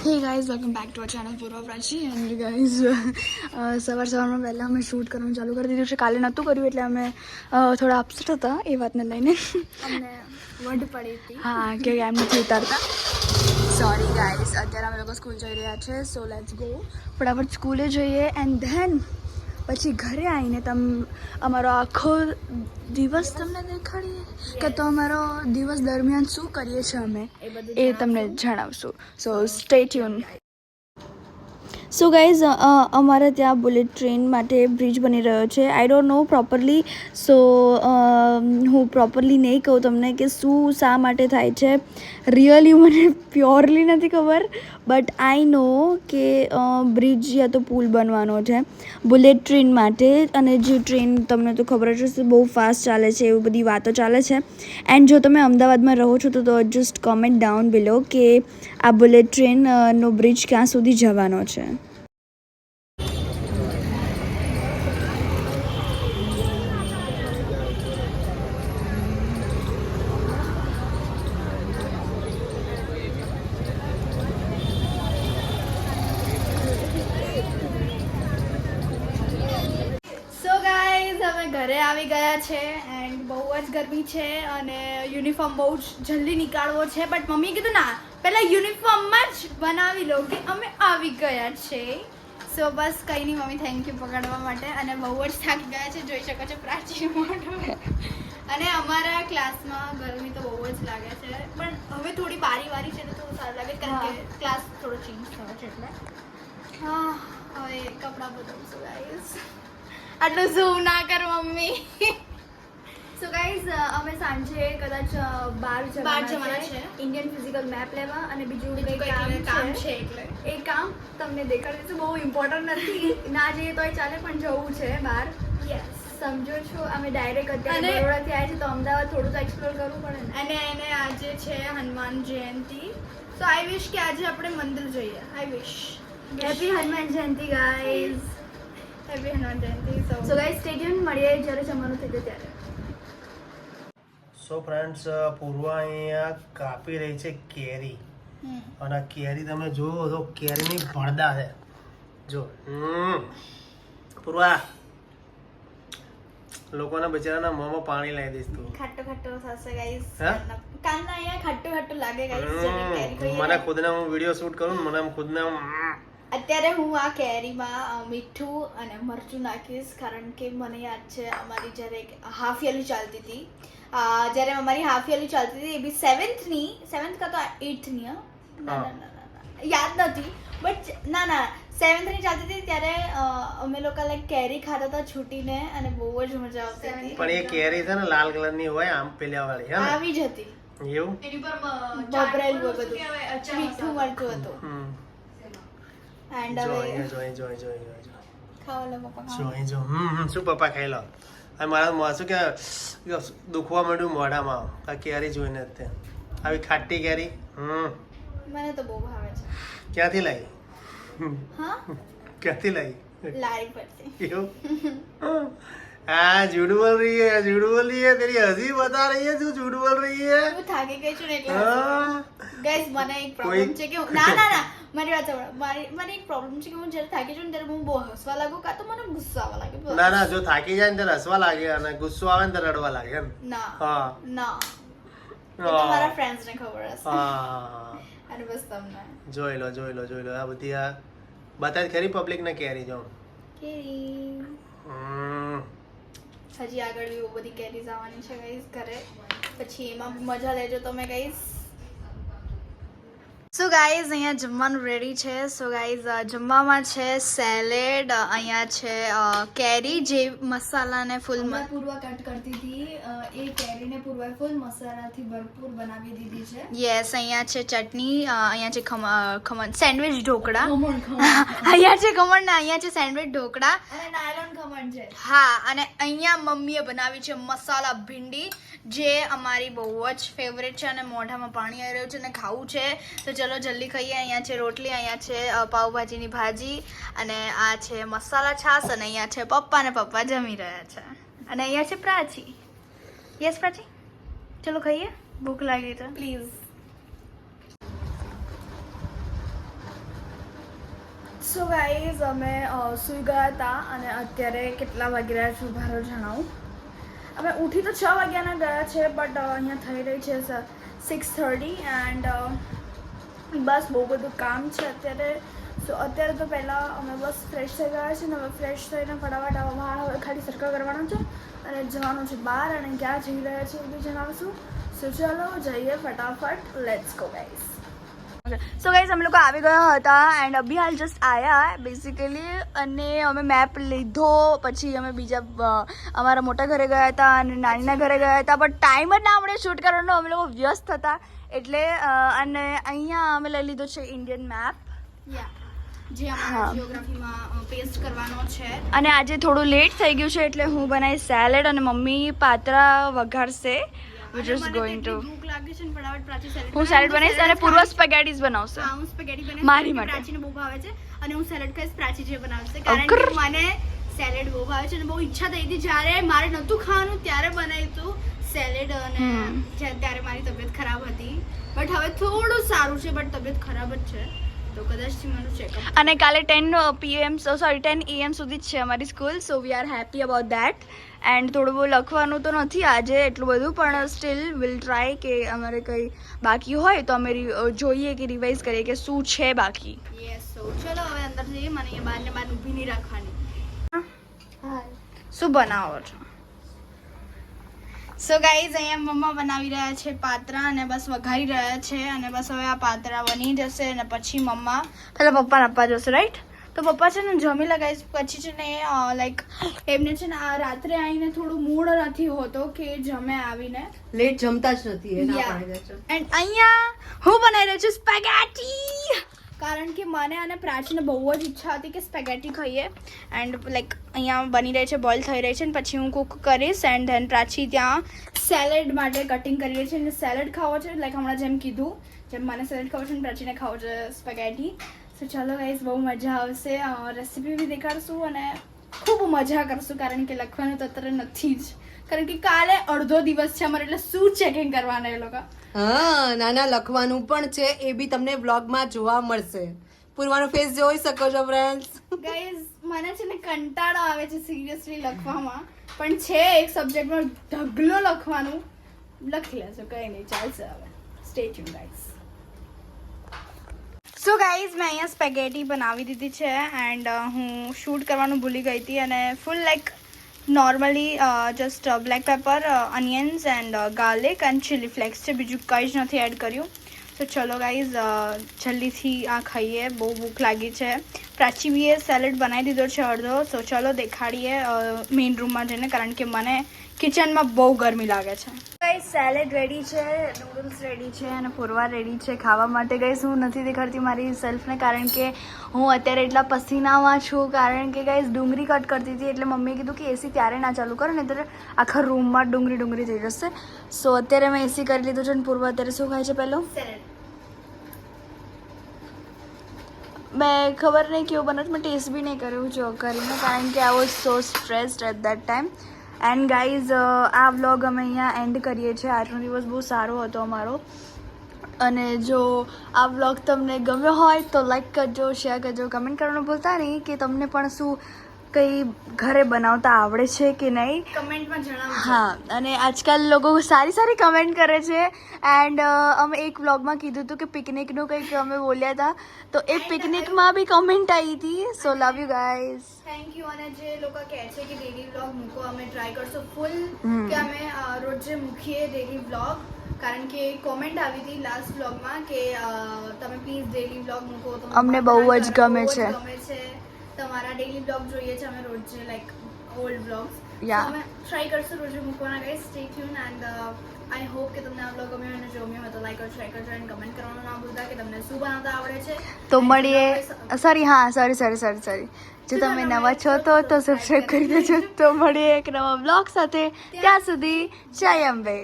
Hey guys, welcome back to our channel Purva Prachi and guys સવારમાં પહેલાં અમે shoot કરવાનું ચાલુ કરી દીધું છે. કાલે નહોતું કર્યું એટલે અમે થોડા અપસેટ હતા એ વાતને લઈને. અમને વઢ પડી હતી. હા કે એમ નથી ઉતારતા. સોરી ગાઈઝ, અત્યારે અમે લોકો સ્કૂલ જઈ રહ્યા છે. સો લેટ્સ ગો, ફટાફટ સ્કૂલે જઈએ એન્ડ ધેન પછી ઘરે આવીને અમારો આખો દિવસ તમને દેખાડીએ કે તો અમારો દિવસ દરમિયાન શું કરીએ છીએ અમે એ તમને જણાવશું. So stay tuned. So guys, અમારે ત્યાં બુલેટ ટ્રેન માટે બ્રિજ બની રહ્યો છે. આઈ ડોન્ટ નો પ્રોપરલી, સો હું પ્રોપરલી નહીં કહું તમને કે શું શા માટે થાય છે. રિયલી મને પ્યોરલી નથી ખબર, બટ આઈ નો કે બ્રિજ યા તો પુલ બનવાનો છે બુલેટ ટ્રેન માટે. અને જે ટ્રેન તમને તો ખબર જ હશે બહુ ફાસ્ટ ચાલે છે, એવી બધી વાતો ચાલે છે. એન્ડ જો તમે અમદાવાદમાં રહો છો તો જસ્ટ કોમેન્ટ ડાઉન બિલો કે આ બુલેટ ટ્રેનનો બ્રિજ ક્યાં સુધી જવાનો છે. ઘરે આવી ગયા છે એન્ડ બહુ જ ગરમી છે અને યુનિફોર્મ બહુ જ જલ્દી નીકાળવો છે. બટ મમ્મીએ કીધું ના, પહેલાં યુનિફોર્મમાં જ બનાવી લો કે અમે આવી ગયા છે. સો બસ કંઈ નહીં મમ્મી, થેન્ક યુ પકડવા માટે. અને બહુ જ થાકી ગયા છે, જોઈ શકો છો પ્રાચી મોઢું. અને અમારા ક્લાસમાં ગરમી તો બહુ જ લાગે છે, પણ હવે થોડી બારી છે તો થોડું સારું લાગે કારણ કે ક્લાસ થોડો ચેન્જ થયો છે એટલે. હા, હવે કપડાં બદલશું ગાઈઝ. આટલું ઝૂમ ના કર મમ્મી. સો ગાઈઝ, અમે સાંજે કદાચ બહાર જવાના છે ઇન્ડિયન ફિઝિકલ મેપ લેવા, અને બીજું કંઈ કામ છે એટલે એ કામ તમને દેખાડીશું. બહુ ઇમ્પોર્ટન્ટ નથી, ના જઈએ તોય ચાલે, પણ જવું છે બહાર. યસ, સમજો છો. અમે ડાયરેક્ટ અત્યારે બરોડાથી આવ્યા છે તો અમદાવાદ થોડું તો એક્સપ્લોર કરવું પડે ને. અને આજે છે હનુમાન જયંતિ, તો આઈ વિશ કે આજે આપણે મંદિર જઈએ. આઈ વિશ happy Hanuman Jayanti guys. Happy Hanuman Jayanti. So guys, stay tune, મળીએ જ્યારે જમવાનું થઈ જાય ત્યારે. સો ફ્રેન્ડ્સ, પૂર્વા અહીંયા કાપી રહી છે કેરી. અને આ કેરી તમે જુઓ તો કેરીની ભણદા છે. જો પૂર્વા, લોકોના બચારાના મોંમાં પાણી લાવી દઈશ તું. ખાટો ખાટો થશે ગાઈઝ. કાનના અહીંયા ખાટું ખાટું લાગે ગાઈઝ. મને ખુદને હું વિડીયો શૂટ કરું ને મને ખુદને અત્યારે હું આ કેરીમાં મીઠું અને મરચું નાખીશ, કારણ કે મને યાદ છે અમારી જ્યારે હાફ યરલી ચાલતી હતી, જ્યારે અમારી હાફ યરલી ચાલતી હતી એ બી 7th કા તો 8thની, યાદ નથી, બટ ના 7thની ચાલતી હતી. ત્યારે અમે લોકો લાઈક કેરી ખાતા હતા છૂટીને અને બહુ જ મજા આવતી હતી. પણ એ કેરી છે ને લાલ કલરની હોય, આમ પેલા વાળી આવી જ હતી. એવું એની પર બબરેલું બધું મીઠું મળતું હતું. એન્ડ શું પપ્પા ખાઈ લો. અને મારા શું કે દુખવા માંડ્યું મોઢામાં આ કેરી જોઈને જ. આવી ખાટી કેરી મને તો બહુ ભાવે છે. ક્યાંથી લાવી? હા, ક્યાંથી લાવી? લારી પરથી. એવું? हाँ झूठ बोल रही है, झूठ बोल रही है, तेरी हंसी बता रही है, तू झूठ बोल रही है. હું થાકી ગઈ છું ને એટલે. ગાઈસ, મને એક પ્રોબ્લેમ છે કે ના મારી વાત સાંભળો. મને એક પ્રોબ્લેમ છે કે હું જ્યારે થાકી છું ને ત્યારે હું બહુ હસવા લાગુ કાં તો મને ગુસ્સો આવવા લાગે. ના જો થાકી જાય ને ત્યારે હસવા લાગે અને ગુસ્સો આવે ને ત્યારે રડવા લાગે એમ. ના એ તો મારા ફ્રેન્ડ્સ ને ખબર હશે. હા, અને બસ તમને જોઈ લો આ બધી આ બતાય ખરી પબ્લિક ને કેરી જો કેરી. હજી આગળ બી બહુ બધી કેરીઝ આવવાની છે ગાઈઝ ઘરે, પછી એમાં મજા લેજો તમે ગાઈઝ. સો ગાઈઝ, અહીંયા જમવાનું રેડી છે. સો ગાઈઝ, જમવામાં છે સેલેડ, અહીંયા છે કેરી જે મસાલાને ફૂલ પૂર્વા કટ કરતી હતી, એ કેરીને પૂર્વા ફૂલ મસાલાથી ભરપૂર બનાવી દીધી છે. યસ, અહીંયા છે ચટણી, અહીંયા છે ખમણ સેન્ડવિચ ઢોકળા. અહીંયા છે ખમણ ને અહીંયા છે સેન્ડવિચ ઢોકળા અને નાયલોન ખમણ છે. હા, અને અહીંયા મમ્મીએ બનાવી છે મસાલા ભીંડી, જે અમારી બહુ જ ફેવરેટ છે અને મોઢામાં પાણી આવી રહ્યું છે અને ખાવું છે. તો ચલો જલ્દી ખાઈએ. અહીંયા છે રોટલી, અહીંયા છે પાવભાજીની ભાજી, અને આ છે મસાલા છાશ, અને અહીંયા છે પપ્પા, ને પપ્પા જમી રહ્યા છે. અને અહીંયા છે પ્રાચી. યસ પ્રાચી, ચલો ખાઈએ, ભૂખ લાગી તો પ્લીઝ. સો ગાઈઝ અમે સૂઈ ગયા હતા અને અત્યારે કેટલા વાગી રહ્યા છે ઉભા રહો જણાવું. અમે ઉઠી તો 6 વાગ્યાના ગયા છે બટ અહીંયા થઈ રહી છે 6:30 એન્ડ બસ બહુ બધું કામ છે અત્યારે. સો અત્યારે તો પહેલાં અમે બસ ફ્રેશ થઈ ગયા છે ને હવે ફ્રેશ થઈને ફટાફટ વાળ હવે ખાલી સરખા કરવાનો છે અને જવાનું છે બહાર અને ક્યાં જઈ રહ્યા છે એ બી જણાવશું. સો ચાલો જઈએ ફટાફટ. Let's go guys. So guys અમે લોકો આવી ગયા હતા એન્ડ અભી હાલ જસ્ટ આવ્યા બેઝિકલી અને અમે મેપ લીધો પછી અમે બીજા અમારા મોટા ઘરે ગયા હતા અને નાનીના ઘરે ગયા હતા બટ ટાઈમ જ ના આપણે શૂટ કરવાનો અમે લોકો વ્યસ્ત હતા એટલે અને અહીંયા અમે લઈ લીધો છે ઇન્ડિયન મેપ જે અમારા જિયોગ્રાફીમાં પેસ્ટ કરવાનો છે. અને આજે થોડું લેટ થઈ ગયું છે એટલે હું બનાવી સેલેડ અને મમ્મી પાત્રા વઘારશે which is going to ભૂખ લાગી છે ને ફટાફટ પ્રાચી સેલેડ હું સેલેડ બનાવીશ અને પૂર્વ સ્પેગેટીઝ બનાવશે. હા હું સ્પેગેટી બનાવીશ મારી માટે. પ્રાચીને બહુ ભાવે છે અને હું સેલેડ ખાઈશ પ્રાચી જે બનાવશે કારણ કે મને સેલેડ બહુ ભાવે છે અને બહુ ઈચ્છા થઈ હતી જ્યારે મારે નહોતું ખાવાનું ત્યારે બનાવ્યું હતું સેલેડ અને ત્યારે મારી તબિયત ખરાબ હતી બટ હવે થોડું સારું છે બટ તબિયત ખરાબ જ છે તો કદાચ મારું ચેકઅપ અને કાલે 10 PM 10 AM સુધી જ છે અમારી school so we are happy about that and થોડું બહુ લખવાનું તો નથી આજે એટલું બધું પણ સ્ટીલ વિલ ટ્રાય કે અમારે કંઈ બાકી હોય તો અમે જોઈએ કે રિવાઇઝ કરીએ કે શું છે બાકી. યસ સો ચલો હવે અંદર જઈએ મને અહીંયા બહાર ને બહાર ઊભી નહીં રાખવાની. શું બનાવો છો? સો ગાઈઝ અહીંયા મમ્મા બનાવી રહ્યા છે પાત્રા અને બસ વઘારી રહ્યા છે અને બસ હવે આ પાત્રા બની જશે અને પછી મમ્મા પેલા પપ્પાને આપવા જશે રાઈટ? તો પપ્પા છે ને જમી લગાવીશ પછી છે ને લાઈક એમને છે ને આ રાત્રે આવીને થોડું મૂડ નથી હોતો કે જમે આવીને લેટ જમતા જ નથી એના Yeah. પાડે છે. એન્ડ અહીંયા હું બનાવી રહી છું સ્પેગેટી કારણ કે મને અને પ્રાચીને બહુ જ ઈચ્છા હતી કે સ્પેગેટી ખાઈએ એન્ડ લાઈક અહીંયા બની રહી છે બોઇલ થઈ રહી છે અને પછી હું કુક કરીશ એન્ડ ધેન પ્રાચી ત્યાં સેલેડ માટે કટિંગ કરી રહી છે અને સેલેડ ખાવો છે લાઈક હમણાં જેમ કીધું જેમ મને સેલેડ ખાવો છે અને પ્રાચીને ખાવો છે સ્પેગેટી. સો ચાલો ગાઈઝ બહુ મજા આવશે રેસીપી બી દેખાડશું અને ખૂબ મજા કરશું કારણ કે લખવાનું તો અત્યારે નથી જ કારણ કે કાલે અડધો દિવસ છે અમારે એટલે શું ચેકિંગ કરવાના એ લોકો. હા નાના લખવાનું પણ છે એ બી તમને વ્લોગમાં જોવા મળશે. પૂર્વાનો ફેસ જોઈ શકો છો ફ્રેન્ડ્સ. ગાઈઝ મને છે ને કંટાળો આવે છે સિરિયસલી લખવામાં પણ છે એક સબ્જેક્ટમાં ઢગલો લખવાનું લખી લેશો કંઈ નહીં ચાલશે હવે stay tune guys. So guys મેં અહીંયા સ્પેગેટી બનાવી દીધી છે એન્ડ હું શૂટ કરવાનું ભૂલી ગઈ હતી અને ફૂલ like normally just black pepper onions and garlic and chilli flakes છે બીજું કંઈ જ નથી એડ કર્યું. તો ચલો ગાઈઝ જલ્દીથી આ ખાઈએ બહુ ભૂખ લાગી છે. પ્રાચી બીએ સેલેડ બનાવી દીધો છે અડધો સો ચલો દેખાડીએ મેઇન રૂમમાં જઈને કારણ કે મને કિચનમાં બહુ ગરમી લાગે છે. ગાઈઝ સેલેડ રેડી છે, નૂડલ્સ રેડી છે અને પૂરવા રેડી છે ખાવા માટે. ગાઈઝ હું નથી દેખાડતી મારી સેલ્ફને કારણ કે હું અત્યારે એટલા પસીનામાં છું કારણ કે ગાઈઝ ડુંગળી કટ કરતી હતી એટલે મમ્મીએ કીધું કે એસી ત્યારે ના ચાલુ કરો ને ત્યારે આખા રૂમમાં ડુંગળી થઈ જશે. સો અત્યારે મેં એસી કરી લીધું છે અને પૂર્વ અત્યારે શું ખાય છે પહેલું? સેલેડ મેં ખબર નહીં કેવું બને મેં ટેસ્ટ બી નહીં કર્યું જો કરીને કારણ કે I was so stressed at that time. And guys આ વ્લોગ અમે અહીંયા એન્ડ કરીએ છીએ. આજનો દિવસ બહુ સારો હતો અમારો અને જો આ વ્લોગ તમને ગમ્યો હોય તો લાઈક કરજો, શેર કરજો, કમેન્ટ કરવાનું ભૂલતા નહીં કે તમને પણ શું કંઈ ઘરે બનાવતા આવડે છે કે નહીં. કમેન્ટમાં જણાવજો. હા અને આજકાલ લોકો સારી કમેન્ટ કરે છે એન્ડ અમે એક વ્લોગમાં કીધું હતું કે પિકનિકનું કંઈક અમે બોલ્યા હતા તો એ પિકનિકમાં બી કમેન્ટ આવી હતી. So love you guys. Thank you અને જે લોકો કહે છે કે ડેલી વ્લોગ મૂકો અમે ટ્રાય કરશું ફૂલ કે અમે રોજે મૂકીએ ડેલી વ્લોગ કારણ કે કોમેન્ટ આવી હતી લાસ્ટ વ્લોગમાં કે તમે પ્લીઝ ડેલી વ્લોગ મૂકો તો અમને બહુ જ ગમે છે. તમારા ડેલી વ્લોગ જોઈએ છે અમે રોજે લાઈક ઓલ્ડ વ્લોગ્સ Yeah. અમે ટ્રાય કરશું રોજે મૂકવાના guys stay tune and I hope કે તમને આ વ્લોગ ગમ્યો અને જો ગમ્યો હોય તો લાઈક કરો શેર કરજો એન્ડ કમેન્ટ કરવાનું ના ભૂલતા કે તમને શું બનાવતા આવડે છે. તો મળીએ સોરી જો તમે નવા છો તો સબસ્ક્રાઈબ કરી દેજો. તો મળીએ એક નવા બ્લોગ સાથે ત્યાં સુધી જય અંબે.